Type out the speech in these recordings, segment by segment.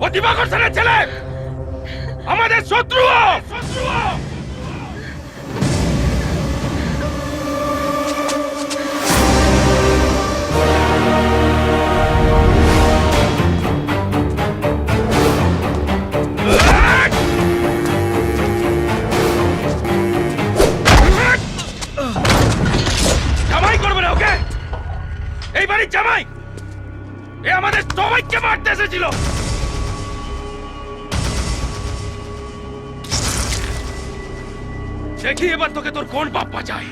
ও দিবাকর সেনের ছেলে, আমাদের শত্রু। জামাই করবে না ওকে, এই বাড়ির জামাই। এ আমাদের সবাইকে মারতে এসেছিল। দেখি এবার তোকে তোর কোন পাপ বাঁচায়।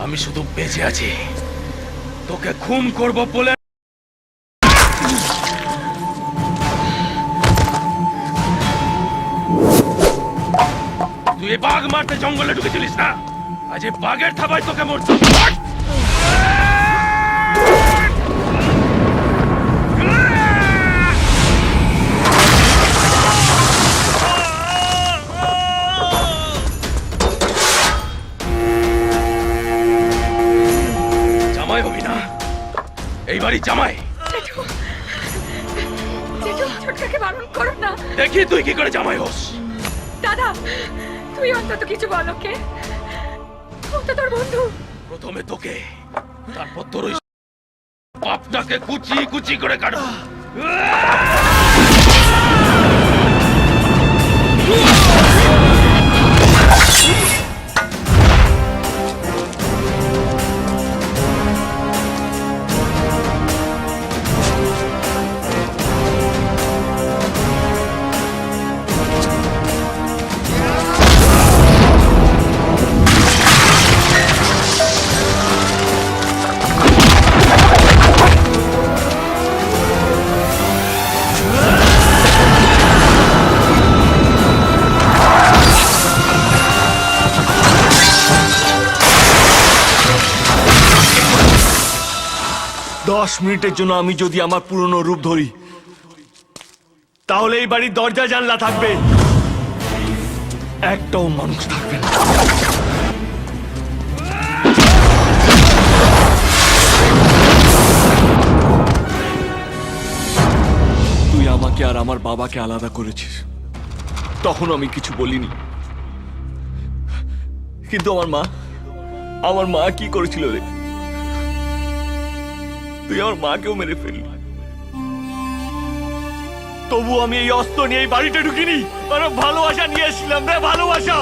আমি শুধু বেঁচে আছি তোকে খুন করব বলে। তুই বাঘ মারতে জঙ্গলে ঢুকেছিলিস না, আজ এই বাঘের থাবায় তোকে মরতে। জামাই হবি না, এই বাড়ি জামাই। ছোটকাকে বারণ করো না। দেখি তুই কি করে জামাই হোস। দাদা, তুই অন্তত কিছু বল ওকে, ও তো তোর বন্ধু। প্রথমে তোকে, তারপর তোর ওই পাপটাকে কুচি কুচি করে কাটবো। দশ মিনিটের জন্য আমি যদি আমার পুরনো রূপ ধরি, তাহলে এই বাড়ির দরজা জানলা থাকবে, একটাও মানুষ থাকবে না। তুই আমাকে আর আমার বাবাকে আলাদা করেছিস, তখন আমি কিছু বলিনি, কিন্তু আমার মা কি করেছিল রে? তুই আমার মাকেও মেরে ফেললি, তবু আমি এই অস্ত্র নিয়ে এই বাড়িতে ঢুকিনি। আরে ভালোবাসা নিয়ে এসেছিলাম রে, ভালোবাসা।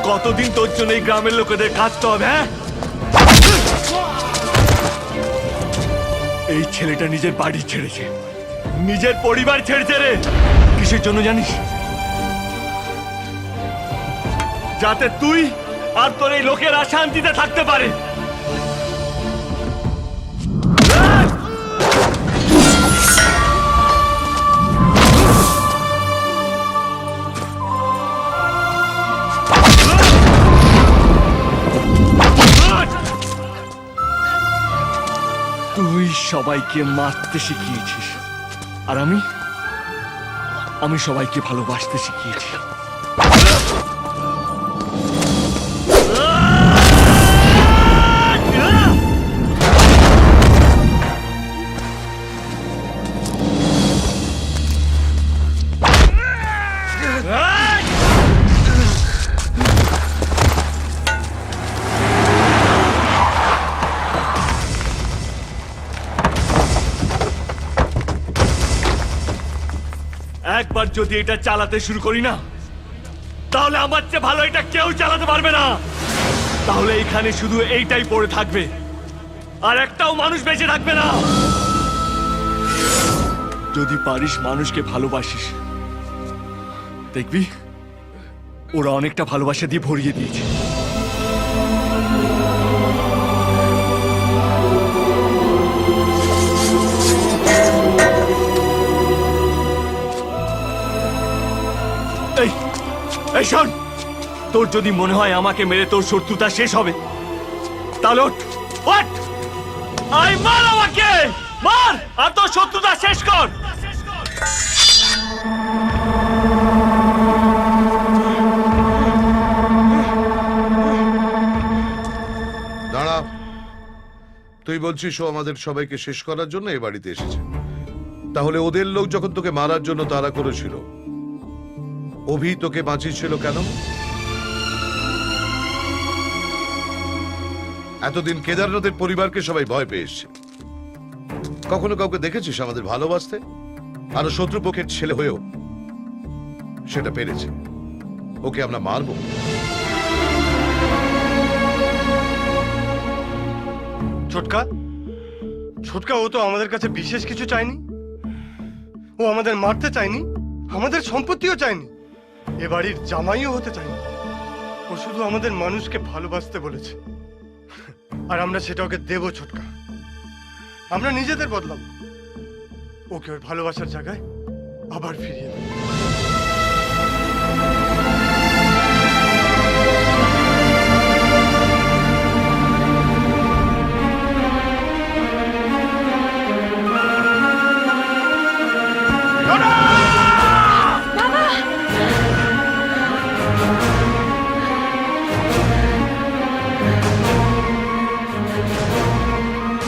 কতদিন তোর জন্য এই গ্রামের লোকেদের কাঁদতে হবে? হ্যাঁ, এই ছেলেটা নিজের বাড়ি ছেড়েছে, নিজের পরিবার ছেড়েছে রে। কিসের জন্য জানিস? যাতে তুই আর তোর এই লোকেরা শান্তিতে থাকতে পারে। তুই সবাইকে মারতে শিখিয়েছিস, আর আমি সবাইকে ভালোবাসতে শিখিয়েছি। একবার যদি এটা চালাতে শুরু করি না, তাহলে আমার চেয়ে ভালো এটা কেউ চালাতে পারবে না। তাহলে এখানে শুধু এইটাই পড়ে থাকবে, আর একটাও মানুষ বেঁচে থাকবে না। যদি পারিস মানুষকে ভালোবাসিস, দেখবি ওরা অনেকটা ভালোবাসা দিয়ে ভরিয়ে দিয়েছে। এই এই শোন, তোর যদি মনে হয় আমাকে মেরে তোর শত্রুতা শেষ হবে, তাহলে ওঠ, ওঠ! আই মার আমাকে, মার আর তোর শত্রুতা শেষ কর। দাঁড়া, তুই বলছিস ও আমাদের সবাইকে শেষ করার জন্য এ বাড়িতে এসেছে। তাহলে ওদের লোক যখন তোকে মারার জন্য তাড়া করেছিল, অভি তোকে বাঁচিয়েছিল কেন? এতদিন কেদারনাথের পরিবারকে সবাই ভয় পেয়ে এসছে। কখনো কাউকে দেখেছিস আমাদের ভালোবাসতে? আরো শত্রুপক্ষের ছেলে হয়েও সেটা পেরেছে। ওকে আমরা মারবো? ছোটকা, ছোটকা ও তো আমাদের কাছে বিশেষ কিছু চায়নি। ও আমাদের মারতে চায়নি, আমাদের সম্পত্তিও চায়নি, এ বাড়ির জামাইও হতে চায়নি। ও শুধু আমাদের মানুষকে ভালোবাসতে বলেছে, আর আমরা সেটা ওকে দেবো। ছোটকা, আমরা নিজেদের বদলাম, ওকে ওর ভালোবাসার জায়গায় আবার ফিরিয়ে দেব।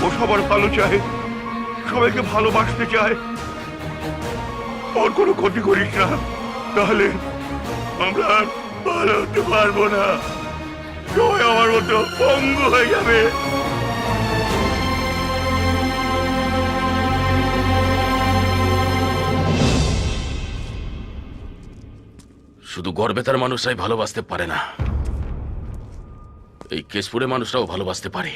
ও সবার ভালো চায়, সবাইকে ভালোবাসতে চায়। ওর কোনো ক্ষতি করিস না, তাহলে আমরা আর ভালো হতে পারবো না। সবাই আমার মতো পঙ্গু হয়ে যাবে। শুধু গর্বেতার মানুষরাই ভালোবাসতে পারে না, এই কেশপুরের মানুষরাও ভালোবাসতে পারে।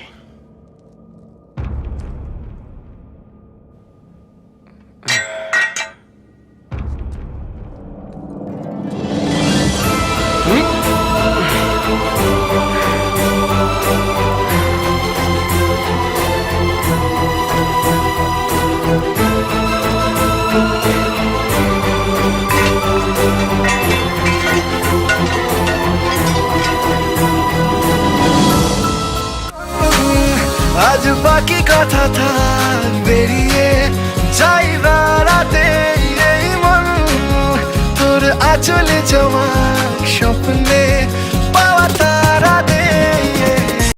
আজ বাকি কথা থাক বেরিয়ে যাই বেড়াতে, এই মন তোর আঁচলে জমা